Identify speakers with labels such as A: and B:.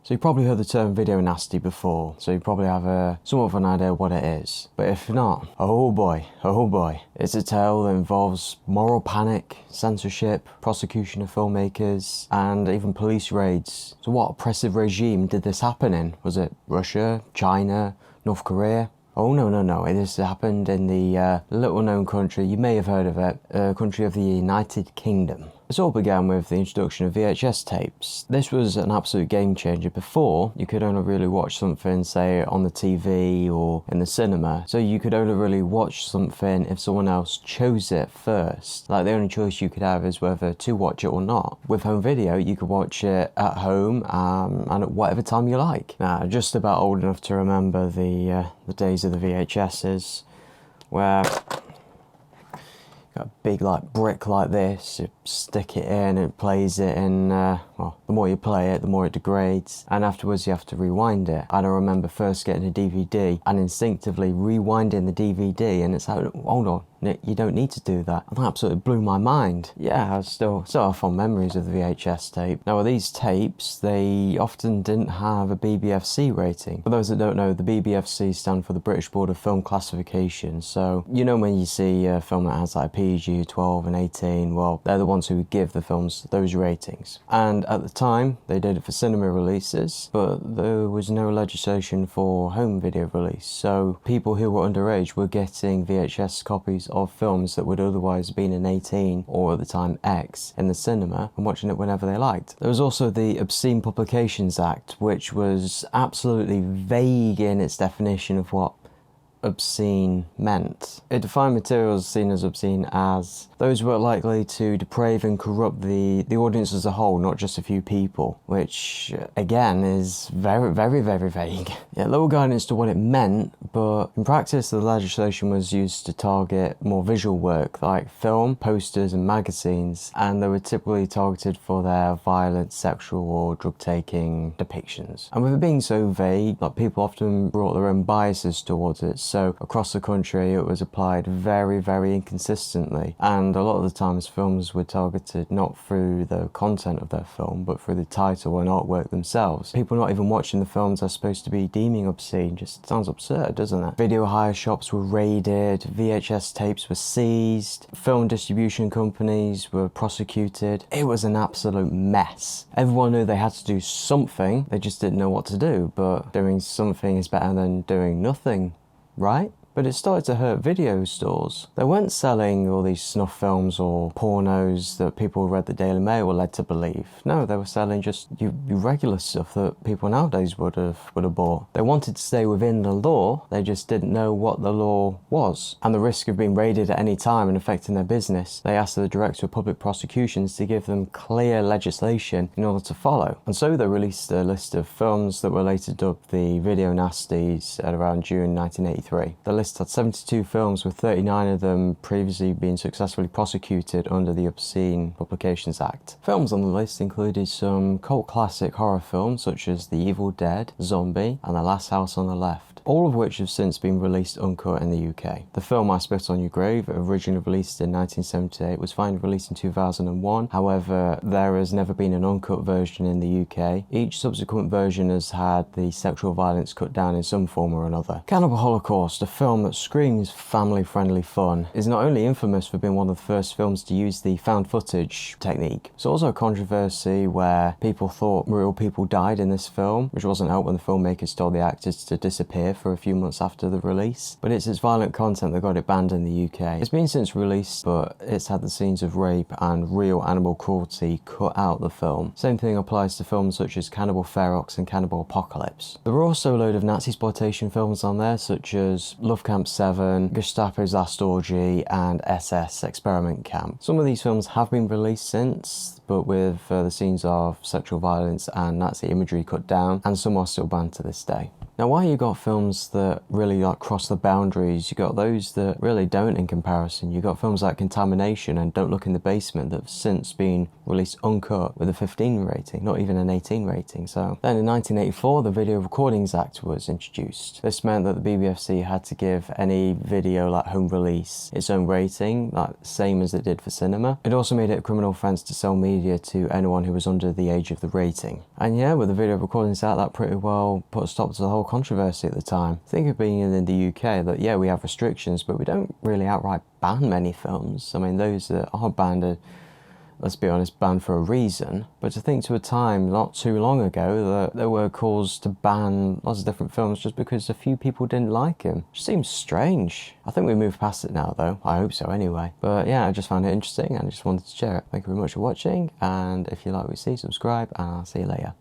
A: So you've probably heard the term video nasty before, so you probably have somewhat of an idea what it is. But if not, oh boy, it's a tale that involves moral panic, censorship, prosecution of filmmakers, and even police raids. So what oppressive regime did this happen in? Was it Russia, China, North Korea? Oh no, this happened in the little known country, you may have heard of it, country of the United Kingdom. This all began with the introduction of VHS tapes. This was an absolute game changer. Before, you could only really watch something, say, on the TV or in the cinema. So you could only really watch something if someone else chose it first. Like, the only choice you could have is whether to watch it or not. With home video, you could watch it at home and at whatever time you like. Now, just about old enough to remember the days of the VHSs, where a big brick like this, you stick it in, it plays it in, well, the more you play it, the more it degrades, and afterwards you have to rewind it. And I remember first getting a DVD and instinctively rewinding the DVD, and it's like, hold on, you don't need to do that. And that absolutely blew my mind. Yeah, I still have fond memories of the VHS tape. Now, with these tapes, they often didn't have a BBFC rating. For those that don't know, the BBFC stand for the British Board of Film Classification. So, you know when you see a film that has like PG, 12 and 18, well, they're the ones who give the films those ratings. And at the time, they did it for cinema releases, but there was no legislation for home video release. So people who were underage were getting VHS copies of films that would otherwise have been an 18 or at the time X in the cinema and watching it whenever they liked. There was also the Obscene Publications Act, which was absolutely vague in its definition of what obscene meant. It defined materials seen as obscene as those who are likely to deprave and corrupt the audience as a whole, not just a few people, which again is very vague. Yeah, little guidance to what it meant, but in practice the legislation was used to target more visual work like film, posters and magazines, and they were typically targeted for their violent, sexual or drug-taking depictions. And with it being so vague, people often brought their own biases towards it, so across the country it was applied very inconsistently, and a lot of the times films were targeted not through the content of their film but through the title and artwork themselves. People not even watching the films are supposed to be deeming obscene. Just sounds absurd, doesn't it? Video hire shops were raided, VHS tapes were seized, film distribution companies were prosecuted. It was an absolute mess. Everyone knew they had to do something, they just didn't know what to do, but doing something is better than doing nothing, right? But it started to hurt video stores. They weren't selling all these snuff films or pornos that people who read the Daily Mail were led to believe. No, they were selling just your regular stuff that people nowadays would have bought. They wanted to stay within the law, they just didn't know what the law was. And the risk of being raided at any time and affecting their business, they asked the Director of Public Prosecutions to give them clear legislation in order to follow. And so they released a list of films that were later dubbed the Video Nasties at around June 1983. The list had 72 films, with 39 of them previously being successfully prosecuted under the Obscene Publications Act. Films on the list included some cult classic horror films such as The Evil Dead, Zombie and The Last House on the Left, all of which have since been released uncut in the UK. The film I Spit on Your Grave, originally released in 1978, was finally released in 2001. However, there has never been an uncut version in the UK. Each subsequent version has had the sexual violence cut down in some form or another. Cannibal Holocaust, a film that screams family-friendly fun, is not only infamous for being one of the first films to use the found footage technique, it's also a controversy where people thought real people died in this film, which wasn't helped when the filmmakers told the actors to disappear for a few months after the release. But it's its violent content that got it banned in the UK. It's been since released, but it's had the scenes of rape and real animal cruelty cut out the film. Same thing applies to films such as Cannibal Ferox and Cannibal Apocalypse. There were also a load of Nazi exploitation films on there, such as Love Camp 7, Gestapo's Last Orgy and SS Experiment Camp. Some of these films have been released since, but with the scenes of sexual violence and Nazi imagery cut down, and some are still banned to this day. Now, while you got films that really like cross the boundaries, you got those that really don't in comparison. You got films like Contamination and Don't Look in the Basement that have since been released uncut with a 15 rating, not even an 18 rating. So then in 1984, the Video Recordings Act was introduced. This meant that the BBFC had to give any video like home release its own rating, like same as it did for cinema. It also made it a criminal offence to sell media to anyone who was under the age of the rating. And yeah, with the Video Recordings Act, that pretty well put a stop to the whole controversy at the time. Think of being in the UK that, yeah, we have restrictions, but we don't really outright ban many films. I mean, those that are banned are, let's be honest, banned for a reason. But to think to a time not too long ago that there were calls to ban lots of different films just because a few people didn't like them. It seems strange. I think we moved past it now though. I hope so anyway. But yeah, I just found it interesting and I just wanted to share it. Thank you very much for watching, and if you like what you see, subscribe, and I'll see you later.